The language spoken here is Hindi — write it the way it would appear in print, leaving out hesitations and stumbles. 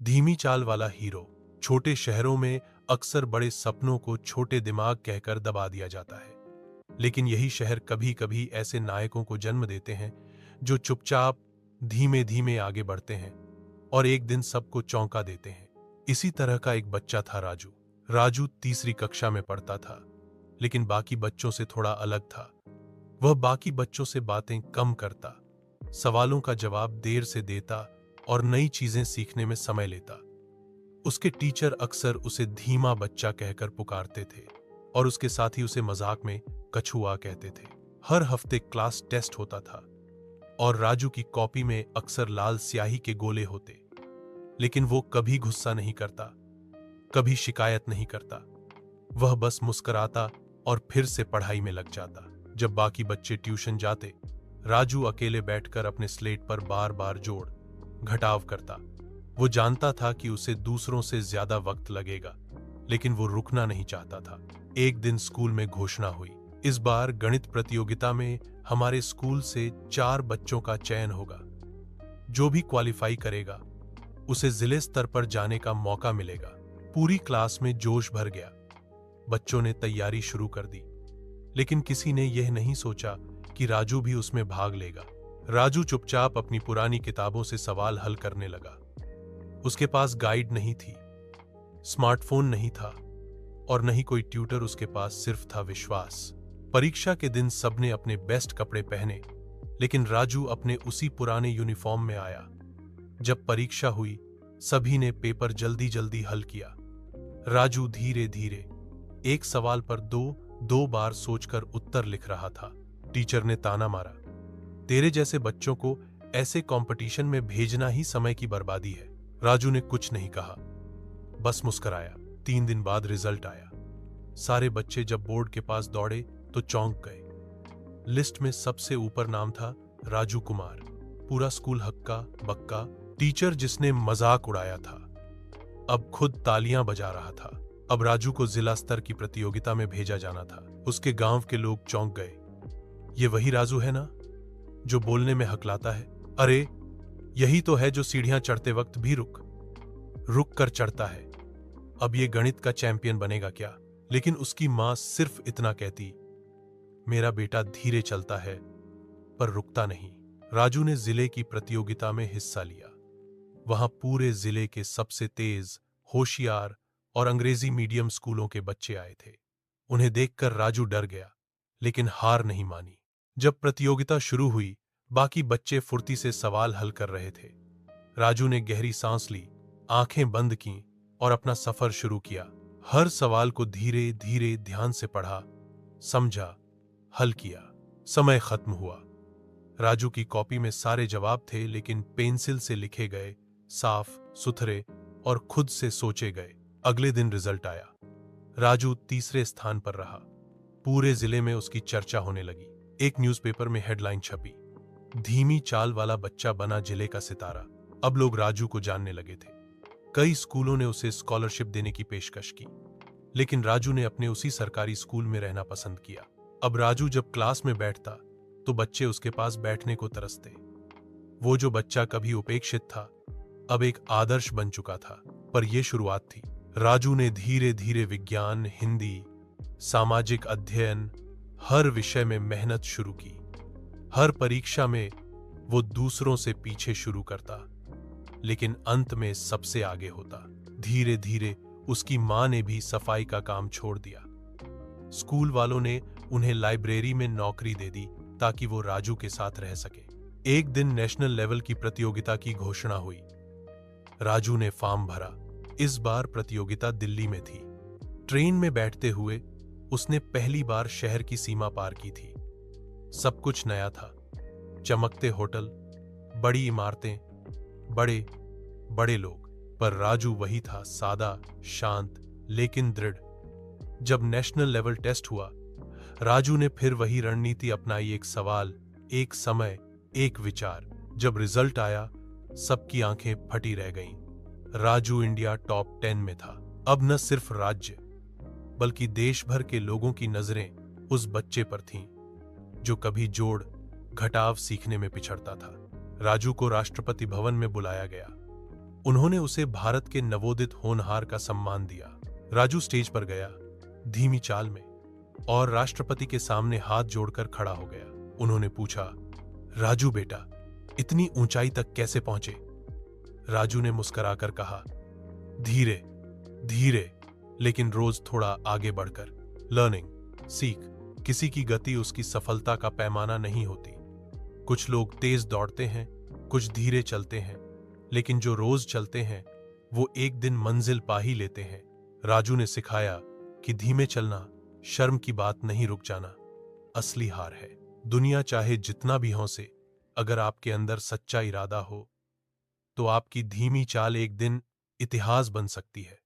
धीमी चाल वाला हीरो। छोटे शहरों में अक्सर बड़े सपनों को छोटे दिमाग कहकर दबा दिया जाता है, लेकिन यही शहर कभी कभी ऐसे नायकों को जन्म देते हैं जो चुपचाप धीमे धीमे आगे बढ़ते हैं और एक दिन सबको चौंका देते हैं। इसी तरह का एक बच्चा था राजू। राजू तीसरी कक्षा में पढ़ता था, लेकिन बाकी बच्चों से थोड़ा अलग था। वह बाकी बच्चों से बातें कम करता, सवालों का जवाब देर से देता और नई चीजें सीखने में समय लेता। उसके टीचर अक्सर उसे धीमा बच्चा कहकर पुकारते थे और उसके साथी उसे मजाक में कछुआ कहते थे। हर हफ्ते क्लास टेस्ट होता था और राजू की कॉपी में अक्सर लाल स्याही के गोले होते, लेकिन वो कभी गुस्सा नहीं करता, कभी शिकायत नहीं करता। वह बस मुस्कुराता और फिर से पढ़ाई में लग जाता। जब बाकी बच्चे ट्यूशन जाते, राजू अकेले बैठकर अपने स्लेट पर बार बार जोड़ घटाव करता। वो जानता था कि उसे दूसरों से ज्यादा वक्त लगेगा, लेकिन वो रुकना नहीं चाहता था। एक दिन स्कूल में घोषणा हुई, इस बार गणित प्रतियोगिता में हमारे स्कूल से 4 बच्चों का चयन होगा। जो भी क्वालिफाई करेगा उसे जिले स्तर पर जाने का मौका मिलेगा। पूरी क्लास में जोश भर गया। बच्चों ने तैयारी शुरू कर दी, लेकिन किसी ने यह नहीं सोचा कि राजू भी उसमें भाग लेगा। राजू चुपचाप अपनी पुरानी किताबों से सवाल हल करने लगा। उसके पास गाइड नहीं थी, स्मार्टफोन नहीं था और न ही कोई ट्यूटर। उसके पास सिर्फ था विश्वास। परीक्षा के दिन सबने अपने बेस्ट कपड़े पहने, लेकिन राजू अपने उसी पुराने यूनिफॉर्म में आया। जब परीक्षा हुई, सभी ने पेपर जल्दी जल्दी हल किया। राजू धीरे धीरे एक सवाल पर दो बार सोचकर उत्तर लिख रहा था। टीचर ने ताना मारा, तेरे जैसे बच्चों को ऐसे कंपटीशन में भेजना ही समय की बर्बादी है। राजू ने कुछ नहीं कहा, बस मुस्कुराया। 3 दिन बाद रिजल्ट आया। सारे बच्चे जब बोर्ड के पास दौड़े तो चौंक गए। लिस्ट में सबसे ऊपर नाम था राजू कुमार। पूरा स्कूल हक्का बक्का। टीचर जिसने मजाक उड़ाया था अब खुद तालियां बजा रहा था। अब राजू को जिला स्तर की प्रतियोगिता में भेजा जाना था। उसके गांव के लोग चौंक गए। ये वही राजू है ना, जो बोलने में हकलाता है? अरे यही तो है जो सीढ़ियां चढ़ते वक्त भी रुक कर चढ़ता है। अब ये गणित का चैंपियन बनेगा क्या? लेकिन उसकी मां सिर्फ इतना कहती, मेरा बेटा धीरे चलता है पर रुकता नहीं। राजू ने जिले की प्रतियोगिता में हिस्सा लिया। वहां पूरे जिले के सबसे तेज, होशियार और अंग्रेजी मीडियम स्कूलों के बच्चे आए थे। उन्हें देखकर राजू डर गया, लेकिन हार नहीं मानी। जब प्रतियोगिता शुरू हुई, बाकी बच्चे फुर्ती से सवाल हल कर रहे थे। राजू ने गहरी सांस ली, आंखें बंद कीं और अपना सफर शुरू किया। हर सवाल को धीरे धीरे ध्यान से पढ़ा, समझा, हल किया। समय खत्म हुआ। राजू की कॉपी में सारे जवाब थे, लेकिन पेंसिल से लिखे गए, साफ सुथरे और खुद से सोचे गए। अगले दिन रिजल्ट आया। राजू तीसरे स्थान पर रहा। पूरे जिले में उसकी चर्चा होने लगी। एक न्यूज़पेपर में हेडलाइन छपी, धीमी चाल वाला बच्चा बना जिले का सितारा। अब लोग राजू को जानने लगे थे। कई स्कूलों ने उसे स्कॉलरशिप देने की पेशकश की, लेकिन राजू ने अपने उसी सरकारी स्कूल में रहना पसंद किया। अब राजू जब क्लास में बैठता तो बच्चे उसके पास बैठने को तरसते। वो जो बच्चा कभी उपेक्षित था, अब एक आदर्श बन चुका था। पर यह शुरुआत थी। राजू ने धीरे धीरे विज्ञान, हिंदी, सामाजिक अध्ययन, हर विषय में मेहनत शुरू की। हर परीक्षा में वो दूसरों से पीछे शुरू करता, लेकिन अंत में सबसे आगे होता। धीरे धीरे उसकी मां ने भी सफाई का काम छोड़ दिया। स्कूल वालों ने उन्हें लाइब्रेरी में नौकरी दे दी ताकि वो राजू के साथ रह सके। एक दिन नेशनल लेवल की प्रतियोगिता की घोषणा हुई। राजू ने फॉर्म भरा। इस बार प्रतियोगिता दिल्ली में थी। ट्रेन में बैठते हुए उसने पहली बार शहर की सीमा पार की थी। सब कुछ नया था। चमकते होटल, बड़ी इमारतें, बड़े बड़े लोग। पर राजू वही था, सादा, शांत, लेकिन दृढ़। जब नेशनल लेवल टेस्ट हुआ, राजू ने फिर वही रणनीति अपनाई। एक सवाल, एक समय, एक विचार। जब रिजल्ट आया, सबकी आंखें फटी रह गईं। राजू इंडिया टॉप 10 में था। अब न सिर्फ राज्य बल्कि देश भर के लोगों की नजरें उस बच्चे पर थीं, जो कभी जोड़ घटाव सीखने में पिछड़ता था। राजू को राष्ट्रपति भवन में बुलाया गया। उन्होंने उसे भारत के नवोदित होनहार का सम्मान दिया। राजू स्टेज पर गया, धीमी चाल में, और राष्ट्रपति के सामने हाथ जोड़कर खड़ा हो गया। उन्होंने पूछा, राजू बेटा, इतनी ऊंचाई तक कैसे पहुंचे? राजू ने मुस्कुराकर कहा, धीरे धीरे, लेकिन रोज थोड़ा आगे बढ़कर। लर्निंग, सीख। किसी की गति उसकी सफलता का पैमाना नहीं होती। कुछ लोग तेज दौड़ते हैं, कुछ धीरे चलते हैं, लेकिन जो रोज चलते हैं वो एक दिन मंजिल पा ही लेते हैं। राजू ने सिखाया कि धीमे चलना शर्म की बात नहीं, रुक जाना असली हार है। दुनिया चाहे जितना भी हंसे, अगर आपके अंदर सच्चा इरादा हो तो आपकी धीमी चाल एक दिन इतिहास बन सकती है।